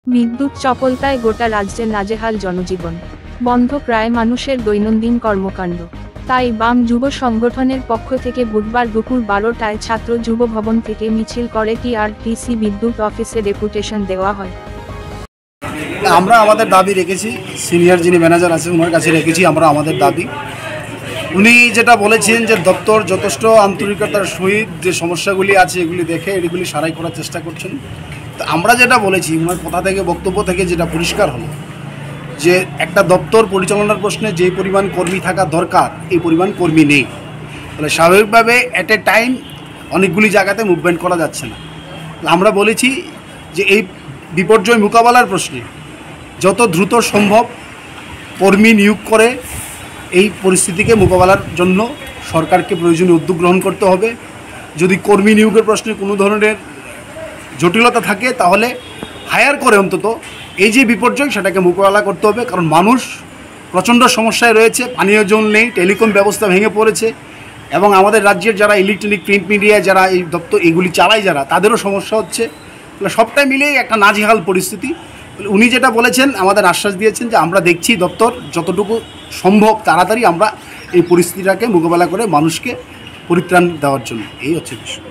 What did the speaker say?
বিদ্যুৎ চপলতায় গোটা রাজ্যের নাজেহাল জনজীবন, বন্ধ প্রায় মানুষের দৈনন্দিন কর্মকাণ্ড। তাই বাম যুব সংগঠনের পক্ষ থেকে বুধবার দুপুর 12টায় ছাত্র যুব ভবন থেকে মিছিল করে টিআরটিসি বিদ্যুৎ অফিসে ডেপুটেশন দেওয়া হয়। আমরা আমাদের দাবি রেখেছি, সিনিয়র যিনি ম্যানেজার আছে ওনার কাছে রেখেছি আমরা আমাদের দাবি। উনি যেটা বলেছেন যে দপ্তর যথেষ্ট আন্তরিকতার সহিত যে সমস্যাগুলি আছে এগুলি দেখে এগুলি সারাই করার চেষ্টা করছেন। তো আমরা যেটা বলেছি ওনার কথা থেকে বক্তব্য থেকে যেটা পরিষ্কার হলো যে একটা দপ্তর পরিচালনার প্রশ্নে যে পরিমাণ কর্মী থাকা দরকার এই পরিমাণ কর্মী নেই, তাহলে স্বাভাবিকভাবে অ্যাট এ টাইম অনেকগুলি জায়গাতে মুভমেন্ট করা যাচ্ছে না। আমরা বলেছি যে এই বিপর্যয় মোকাবেলার প্রশ্নে যত দ্রুত সম্ভব কর্মী নিয়োগ করে এই পরিস্থিতিকে মোকাবেলার জন্য সরকারকে প্রয়োজনীয় উদ্যোগ গ্রহণ করতে হবে। যদি কর্মী নিয়োগের প্রশ্নে কোনো ধরনের জটিলতা থাকে তাহলে হায়ার করে অন্তত এই যে বিপর্যয় সেটাকে মোকাবেলা করতে হবে, কারণ মানুষ প্রচণ্ড সমস্যায় রয়েছে। পানীয় জল নেই, টেলিকম ব্যবস্থা ভেঙে পড়েছে এবং আমাদের রাজ্যের যারা ইলেকট্রনিক প্রিন্ট মিডিয়া যারা এই দপ্তর এগুলি চালায় যারা তাদেরও সমস্যা হচ্ছে। তাহলে সবটাই মিলেই একটা নাজেহাল পরিস্থিতি। উনি যেটা বলেছেন আমাদের আশ্বাস দিয়েছেন যে আমরা দেখছি দপ্তর যতটুকু সম্ভব তাড়াতাড়ি আমরা এই পরিস্থিতিটাকে মোকাবেলা করে মানুষকে পরিত্রাণ দেওয়ার জন্য, এই হচ্ছে বিষয়।